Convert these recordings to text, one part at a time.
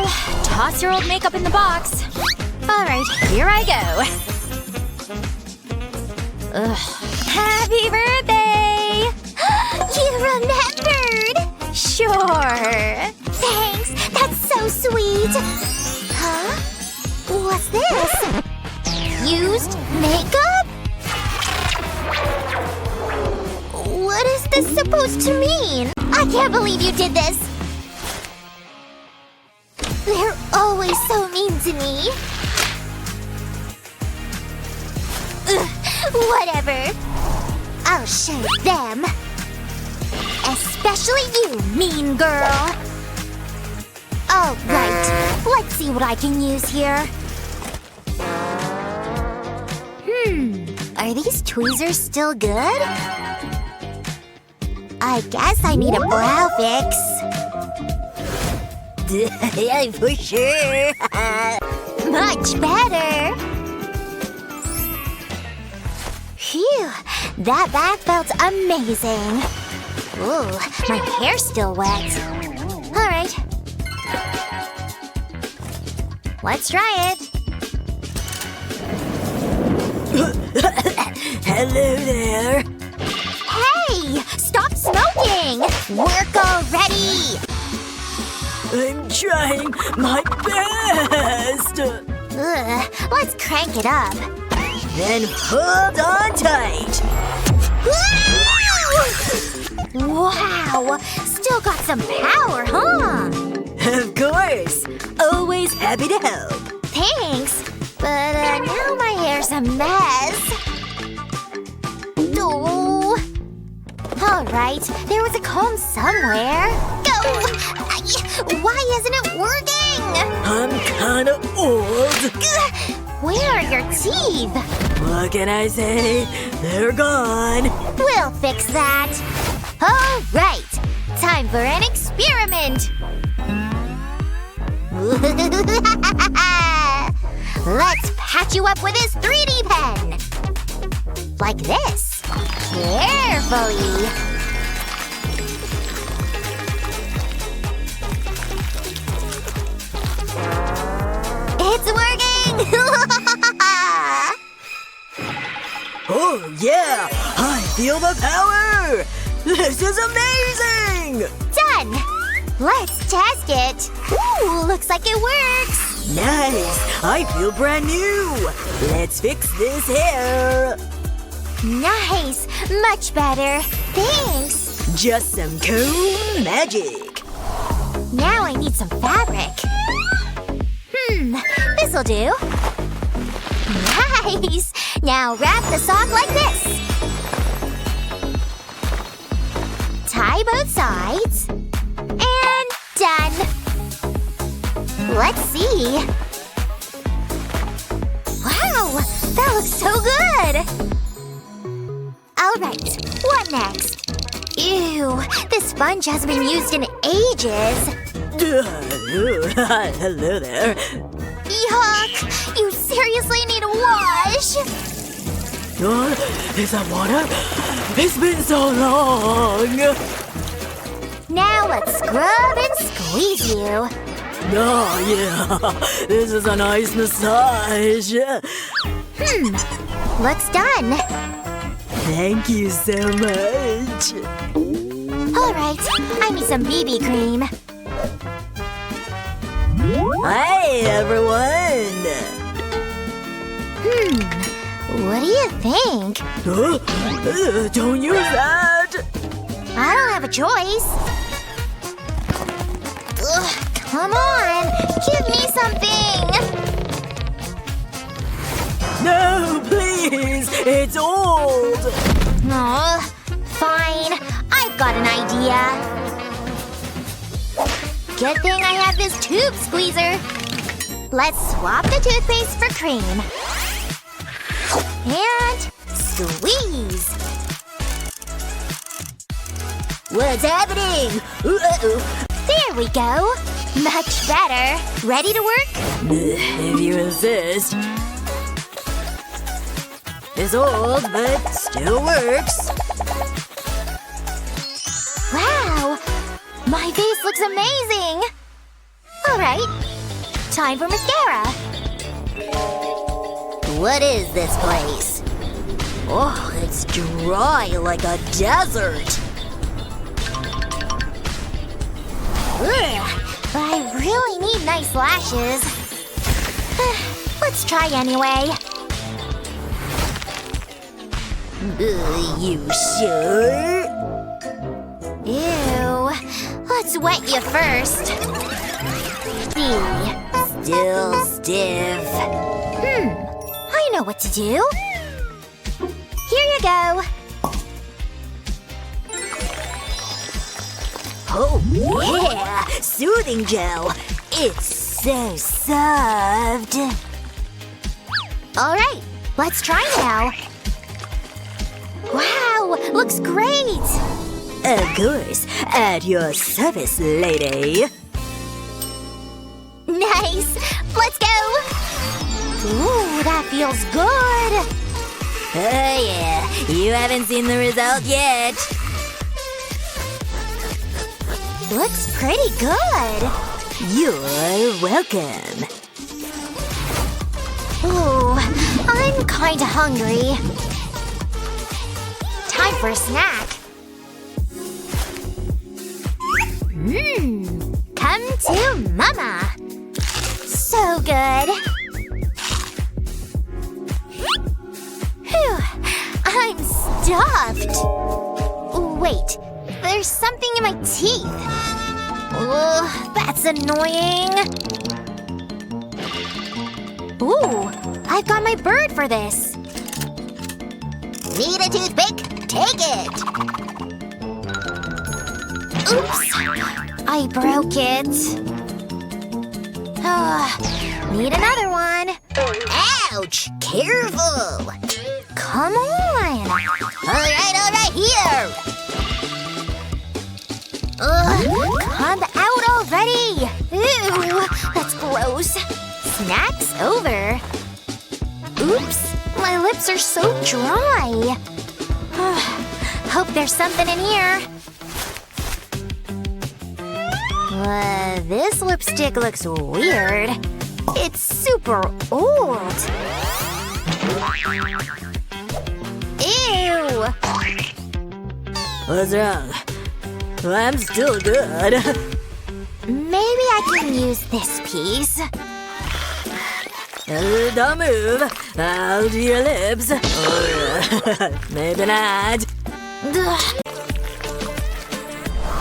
Well, toss your old makeup in the box. Alright, here I go. Ugh. Happy birthday! You remembered! Sure. Thanks! That's so sweet! Huh? What's this? Used makeup? What is this supposed to mean? I can't believe you did this! They're always so mean to me. Ugh, whatever. I'll show them. Especially you, mean girl. Alright, let's see what I can use here. Are these tweezers still good? I guess I need a brow fix. Yeah, for sure. Much better. Phew, that bath felt amazing. Ooh, my hair's still wet. Alright. Let's try it. Hello there. Hey! Stop smoking! Work already! I'm trying my best. Let's crank it up. Then hold on tight. Wow! Still got some power, huh? Of course. Always happy to help. Thanks. But now my hair's a mess. Oh. Alright, there was a comb somewhere. Go! Why isn't it working? I'm kinda old. Where are your teeth? What can I say? They're gone. We'll fix that. Alright, time for an experiment. Let's patch you up with this 3D pen. Like this. Carefully. It's working! Oh, yeah! I feel the power! This is amazing! Done! Let's test it. Ooh, looks like it works. Nice! I feel brand new! Let's fix this hair! Nice! Much better. Thanks. Just some comb magic. Now I need some fabric. This'll do. Nice! Now wrap the sock like this. Tie both sides. And done. Let's see. Wow! That looks so good! Alright, what next? Ew, this sponge hasn't been used in ages. Hello there. Yuck! You seriously need a wash! Is that water? It's been so long! Now let's scrub and squeeze you. Oh, yeah. This is a nice massage. Looks done. Thank you so much. Alright, I need some BB cream. Hi, everyone. What do you think? Don't use that. I don't have a choice. Ugh, come on, give me something. No, please. It's old. Aw, fine. I've got an idea. Good thing I have this tube squeezer. Let's swap the toothpaste for cream. And squeeze. What's happening? There we go. Much better. Ready to work? If you insist. It's old, but still works. Wow! My face looks amazing! Alright, Time for mascara. What is this place? Oh, it's dry like a desert. Ugh, but I really need nice lashes. Let's try anyway. You sure? Ew. Let's wet you first. Still stiff. I know what to do. Here you go. Oh, yeah! Soothing gel. It's so soft. All right, let's try now. Wow, looks great. Of course. At your service, lady. Nice. Let's go. Ooh, that feels good. Oh, yeah. You haven't seen the result yet. Looks pretty good. You're welcome. Ooh, I'm kinda hungry. Time for a snack. Come to Mama. So good. Phew, I'm stuffed. Wait, there's something in my teeth. Ugh, that's annoying. Ooh, I've got my bird for this. Need a toothpick? Take it. Oops, I broke it. Need another one. Ouch, careful. Come on. All right, here. Come out already. Ew, that's gross. Snack's over. Oops, my lips are so dry. Hope there's something in here. This lipstick looks weird. It's super old. Ew! What's wrong? I'm still good. Maybe I can use this piece. Don't move. I'll do your lips. Maybe not.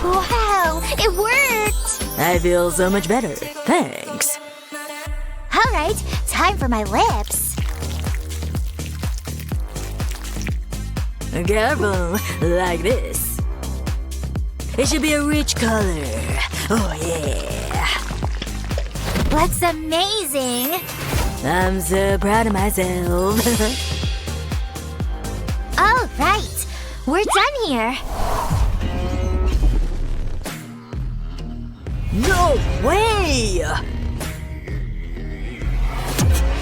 Wow, it worked! I feel so much better. Thanks. Alright, time for my lips. Careful. Like this. It should be a rich color. Oh, yeah. That's amazing! I'm so proud of myself. Alright, we're done here. No way!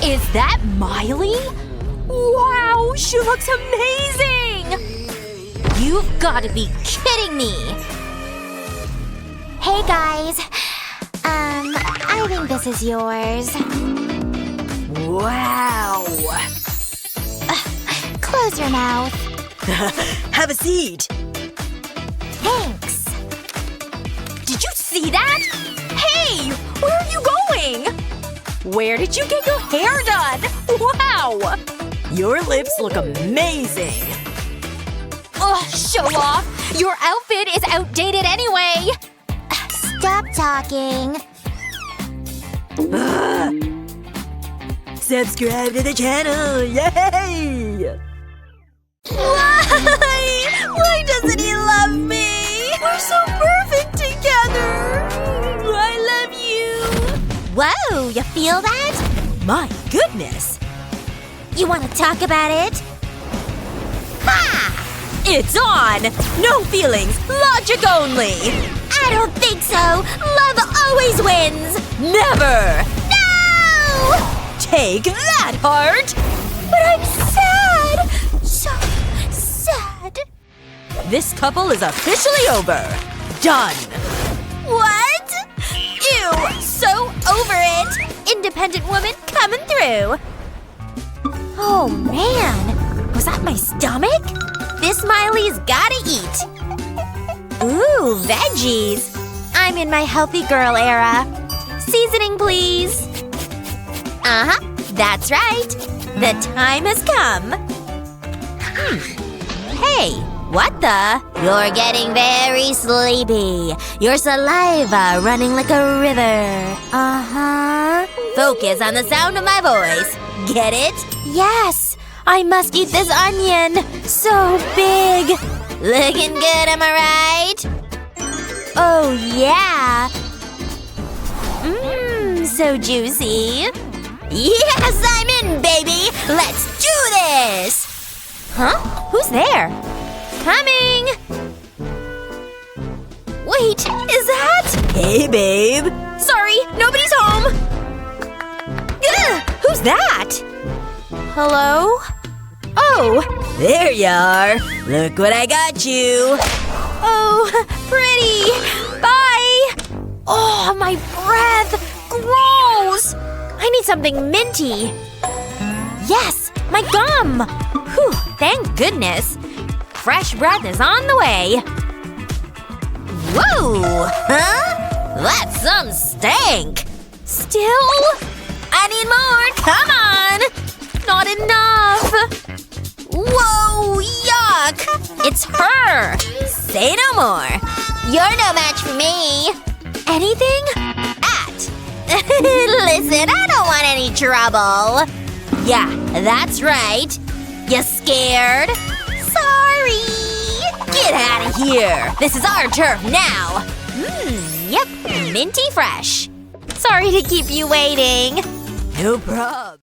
Is that Miley? Wow, she looks amazing! You've gotta be kidding me! Hey guys. I think this is yours. Wow. Close your mouth. Have a seat. Thanks. Did you see that? Hey! Where are you going? Where did you get your hair done? Wow! Your lips look amazing. Ugh, show off! Your outfit is outdated anyway! Stop talking. Subscribe to the channel. Yay! Why doesn't he love me? We're so perfect together! I love you! Whoa, you feel that? My goodness. You want to talk about it? Ha! It's on! No feelings, logic only! I don't think so. Love always wins. Never! No! Take that, heart! But I'm sad. So sad. This couple is officially over. Done! What? Ew, so over it! independent woman coming through. Oh man, was that my stomach? This Miley's gotta eat. Ooh, veggies. I'm in my healthy girl era. Seasoning, please. Uh-huh, that's right. The time has come. Hey, what the? You're getting very sleepy. Your saliva running like a river. Uh-huh. Focus on the sound of my voice. Get it? Yes. I must eat this onion. So big. Looking good, am I right? Oh, yeah. Mmm, so juicy. Yes, I'm in, baby! Let's do this! Huh? Who's there? Coming! Wait, is that… Hey, babe. Sorry, nobody's home! Ugh, who's that? Hello? Oh! There you are. Look what I got you. Oh, pretty! Bye! Oh, my breath! Gross! I need something minty. Yes! My gum! Whew, thank goodness. Fresh breath is on the way. Whoa! Huh? That's some stank! Still? I need more! Come on! Not enough! Whoa! Yuck! It's her! Say no more. You're no match for me. Anything? Listen, I don't want any trouble. Yeah, that's right. You scared? Sorry. Get out of here. This is our turf now. Yep, minty fresh. Sorry to keep you waiting. No prob.